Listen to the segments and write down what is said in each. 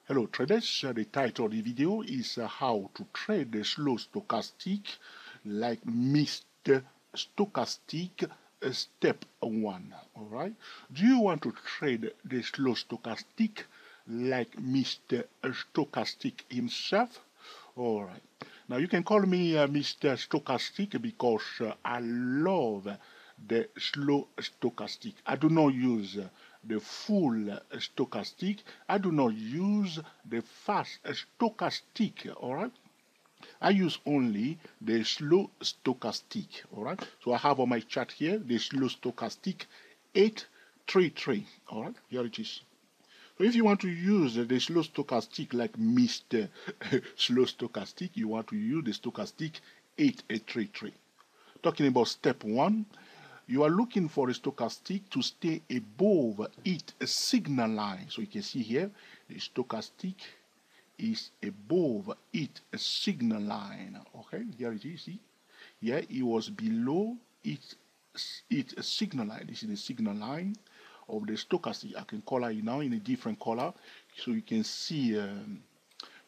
Hello traders, the title of the video is how to trade the slow stochastic like Mr. Stochastic step 1. Alright, do you want to trade the slow stochastic like Mr. Stochastic himself? Alright, now you can call me Mr. Stochastic because I love the slow stochastic. I do not use the full stochastic. I do not use the fast stochastic. All right. I use only the slow stochastic. All right. So I have on my chart here the slow stochastic 833. All right. Here it is. So if you want to use the slow stochastic like Mr. Slow Stochastic, you want to use the stochastic 8833. Talking about step 1, you are looking for a stochastic to stay above its signal line. So you can see here, the stochastic is above its signal line. Okay, here it is. See, here it was below its signal line. This is the signal line of the stochastic. I can color it now in a different color, so you can see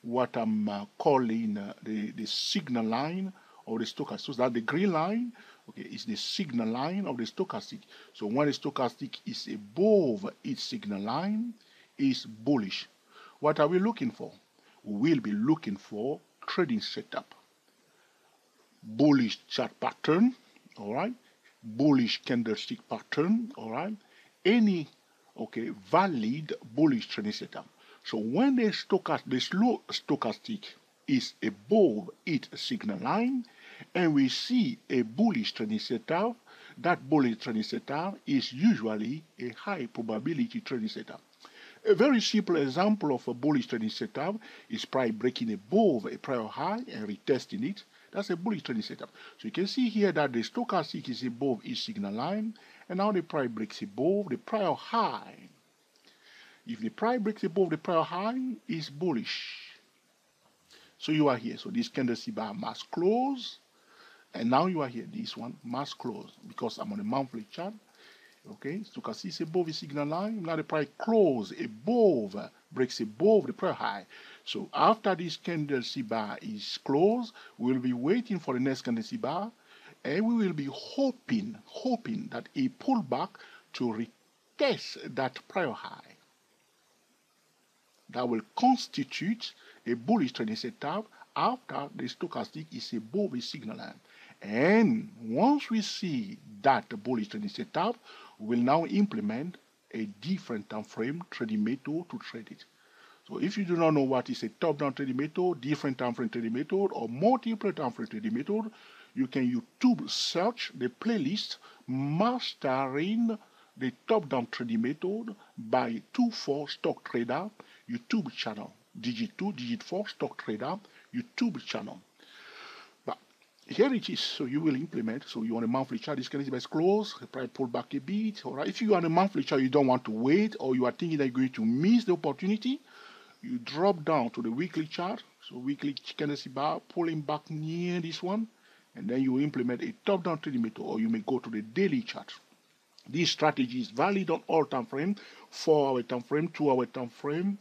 what I'm calling the signal line of the stochastic. So that the green line, okay, is the signal line of the stochastic. So when the stochastic is above its signal line, is bullish. What are we looking for? We will be looking for trading setup. Bullish chart pattern, all right. Bullish candlestick pattern, all right. Any, okay, valid bullish trading setup. So when the slow stochastic is above its signal line, and we see a bullish trading setup, that bullish trading setup is usually a high probability trading setup. A very simple example of a bullish trading setup is price breaking above a prior high and retesting it. That's a bullish trading setup. So you can see here that the stochastic is above its signal line, and now the price breaks above the prior high. If the price breaks above the prior high, it's bullish. So you are here. So this candlestick bar must close. And now you are here. This one must close because I'm on a monthly chart. Okay, stochastic is above the signal line. Now the price close above, breaks above the prior high. So after this candlestick bar is closed, we will be waiting for the next candlestick bar, and we will be hoping that a pullback to retest that prior high. That will constitute a bullish trading setup after the stochastic is above the signal line. And once we see that bullish trading setup, we will now implement a different time frame trading method to trade it. So if you do not know what is a top-down trading method, different time frame trading method, or multiple time frame trading method, you can YouTube search the playlist Mastering the Top-Down Trading Method by 24 Stock Trader YouTube channel. Digit 2, Digit 4 Stock Trader YouTube channel. But here it is. So you will implement. So you want a monthly chart. This candlestick is closed. The price pull back a bit. All right. If you are on a monthly chart, you don't want to wait, or you are thinking that you're going to miss the opportunity, you drop down to the weekly chart. So weekly candlestick bar pulling back near this one, and then you implement a top-down trading method, or you may go to the daily chart. This strategy is valid on all time frame, 4-hour time frame, 2-hour time frame.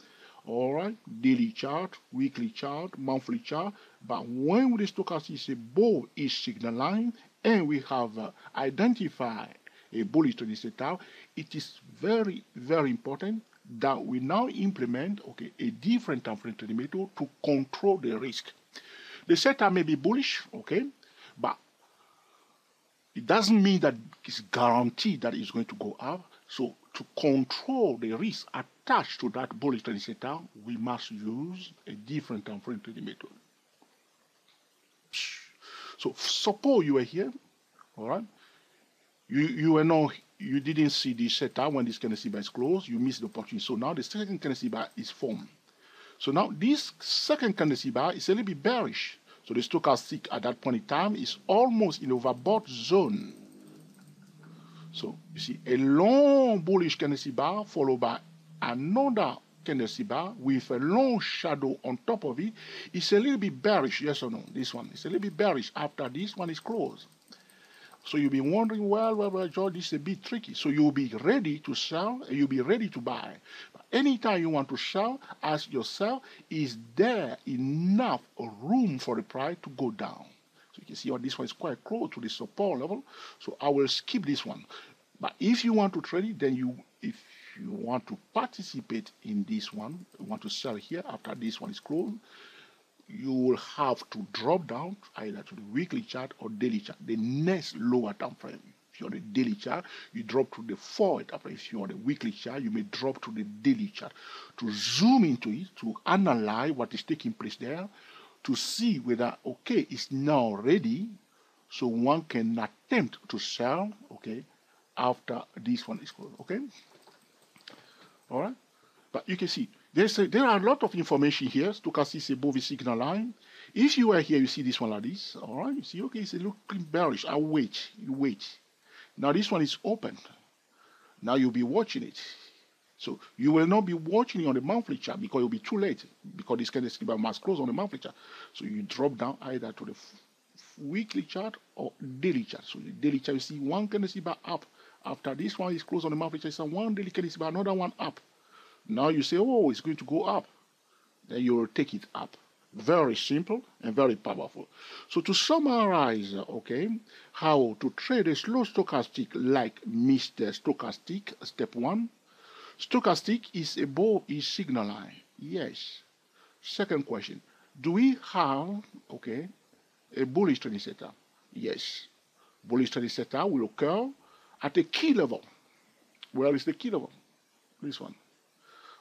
All right, daily chart, weekly chart, monthly chart. But when the stochastic is above its signal line, and we have identified a bullish trading setup, it is very, very important that we now implement, okay, a different time frame trading method to control the risk. The setup may be bullish, okay, but it doesn't mean that it's guaranteed that it's going to go up. So to control the risk attached to that bullish trading setup, we must use a different time frame trading method. So suppose you were here, all right, you didn't see the setup when this candlestick bar is closed, you missed the opportunity. So now the second candlestick bar is formed. So now this second candlestick bar is a little bit bearish. So the stochastic at that point in time is almost in overbought zone. So you see a long bullish candlestick bar followed by another candlestick bar with a long shadow on top of it. It's a little bit bearish, yes or no? This one is a little bit bearish after this one is closed. So you'll be wondering, well, George, this is a bit tricky. So you'll be ready to sell and you'll be ready to buy. But anytime you want to sell, ask yourself, is there enough room for the price to go down? So you can see this one is quite close to the support level. So I will skip this one. But if you want to trade it, then if you want to participate in this one, you want to sell here after this one is closed, you will have to drop down either to the weekly chart or daily chart, the next lower time frame. If you're on the daily chart, you drop to the forward time frame. If you're on the weekly chart, you may drop to the daily chart to zoom into it, to analyze what is taking place there, to see whether, okay, it's now ready, so one can attempt to sell, okay, after this one is closed, okay? All right? But you can see, there are a lot of information here. Stochastic is above the signal line. If you are here, you see this one like this, all right? You see, okay, it's a looking bearish. I'll wait, you wait. Now this one is open. Now you'll be watching it. So you will not be watching it on the monthly chart because it will be too late, because this candlestick must close on the monthly chart. So you drop down either to the weekly chart or daily chart. So the daily chart, you see one candlestick bar up. After this one is closed on the monthly chart, it's one daily candlestick bar, another one up. Now you say, oh, it's going to go up. Then you will take it up. Very simple and very powerful. So to summarize, okay, how to trade a slow stochastic like Mr. Stochastic, step 1. Stochastic is above his signal line. Yes. Second question, do we have, okay, a bullish trading setup? Yes. Bullish trading setup will occur at a key level. Where is the key level? This one.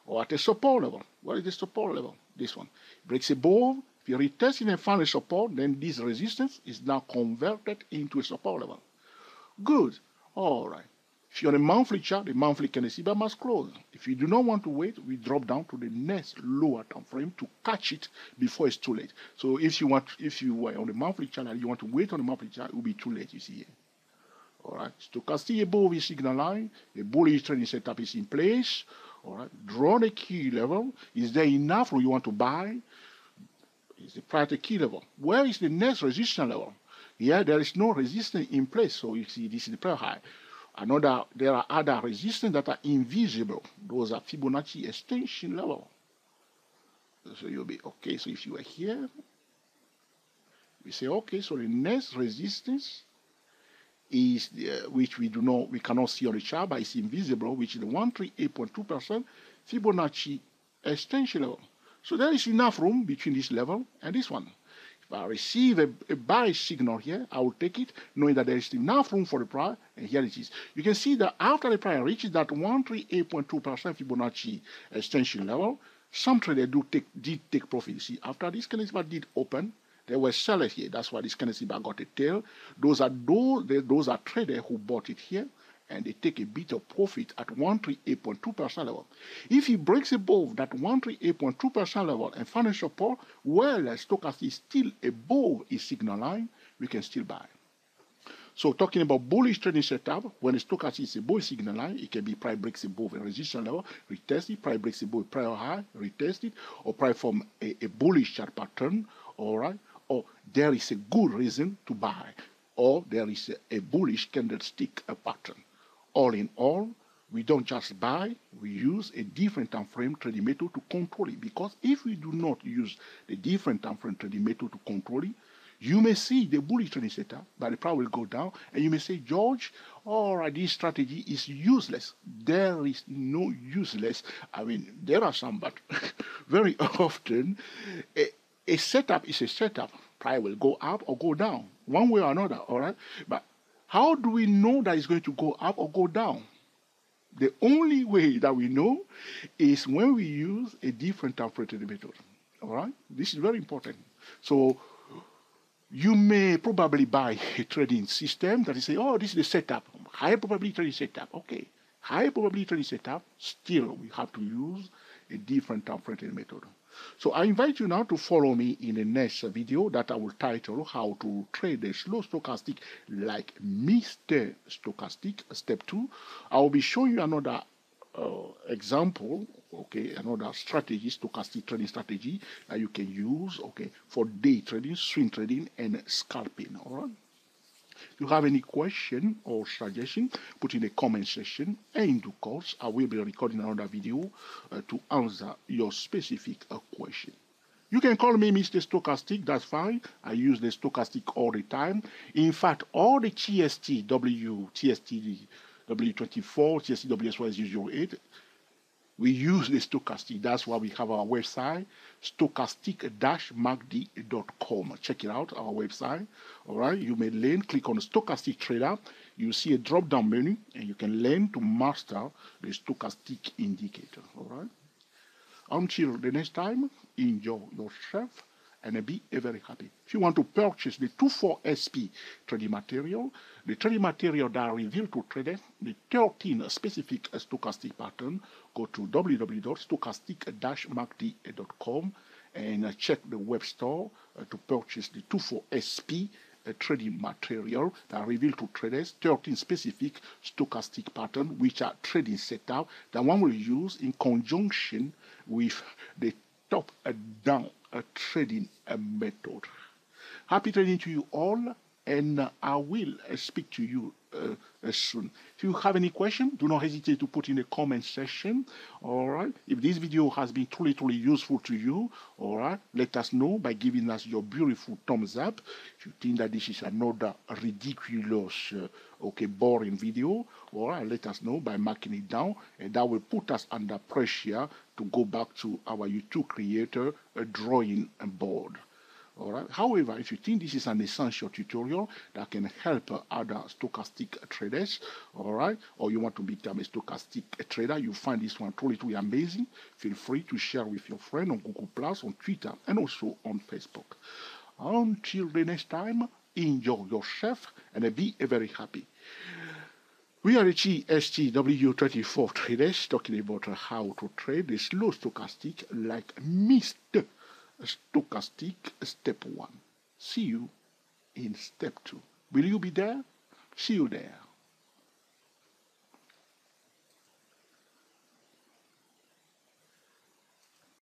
Or at a support level. What is the support level? This one. Breaks above. If you retest it and find a support, then this resistance is now converted into a support level. Good. All right. If you're on a monthly chart, the monthly candlestick bar must close. If you do not want to wait, we drop down to the next lower time frame to catch it before it's too late. So if you were on the monthly chart and you want to wait on the monthly chart, it will be too late, you see here. All right. Stochastic above the signal line, a bullish trading setup is in place. All right, draw the key level. Is there enough room you want to buy? Is the price the key level? Where is the next resistance level? Here, there is no resistance in place. So you see, this is the price high. There are other resistance that are invisible. Those are Fibonacci extension level. So you'll be okay. So if you are here, we say, okay, so the next resistance is which we cannot see on the chart, but it's invisible, which is the 138.2% Fibonacci extension level. So there is enough room between this level and this one. If I receive a buy signal here, I will take it, knowing that there is enough room for the price, and here it is. You can see that after the price reaches that 138.2% Fibonacci extension level, some traders did take profit. You see, after this candlestick did open, there were sellers here. That's why this candlestick got a tail. Those are traders who bought it here, and they take a bit of profit at 138.2% level. If he breaks above that 138.2% level and finds support, well, Stochastic is still above his signal line, we can still buy. So talking about bullish trading setup, when the Stochastic is above signal line, it can be price breaks above a resistance level, retest it, price breaks above prior high, retest it, or price from a bullish chart pattern, all right, or there is a good reason to buy, or there is a bullish candlestick pattern. All in all, we don't just buy, we use a different time frame trading method to control it. Because if we do not use the different time frame trading method to control it, you may see the bullish trading setup, but the price will go down, and you may say, George, all right, this strategy is useless. There is no useless. I mean, there are some, but very often, a setup is a setup. Price will go up or go down, one way or another, all right? But how do we know that it's going to go up or go down? The only way that we know is when we use a different time frame trading method, all right? This is very important. So you may probably buy a trading system that is say, oh, this is the setup, high probability trading setup. Okay, high probability trading setup, still we have to use a different time frame trading method. So I invite you now to follow me in the next video that I will title How to Trade a Slow Stochastic like Mr. Stochastic, step 2. I will be showing you another example, okay, another strategy, stochastic trading strategy that you can use, okay, for day trading, swing trading, and scalping, all right? If you have any question or suggestion, put in the comment section, and in due course, I will be recording another video to answer your specific question. You can call me Mr. Stochastic, that's fine. I use the stochastic all the time. In fact, all the TSTW, TSTW24, TSTW008, we use the stochastic. That's why we have our website, stochastic-macd.com. Check it out, our website. All right, you may learn, click on the stochastic trader. You see a drop-down menu, and you can learn to master the stochastic indicator. All right. Until the next time, enjoy yourself and be very happy. If you want to purchase the 24SP trading material, the trading material that are revealed to traders, the 13 specific stochastic pattern, go to www.stochastic-macd.com and check the web store to purchase the 24SP trading material that are revealed to traders, 13 specific stochastic pattern which are trading setup that one will use in conjunction with the top-down trading method. Happy trading to you all, and I will speak to you soon. If you have any question, do not hesitate to put in the comment section. All right. If this video has been truly useful to you, all right, let us know by giving us your beautiful thumbs up. If you think that this is another ridiculous, boring video, all right, let us know by marking it down, and that will put us under pressure to go back to our YouTube creator drawing board. All right. However, if you think this is an essential tutorial that can help other stochastic traders, all right, or you want to become a stochastic trader, you find this one truly amazing, feel free to share with your friend on Google+, on Twitter, and also on Facebook. Until the next time, enjoy yourself and be very happy. We are the TSTW24 traders talking about how to trade the slow stochastic like Mr. Stochastic step 1. See you in step 2. Will you be there? See you there.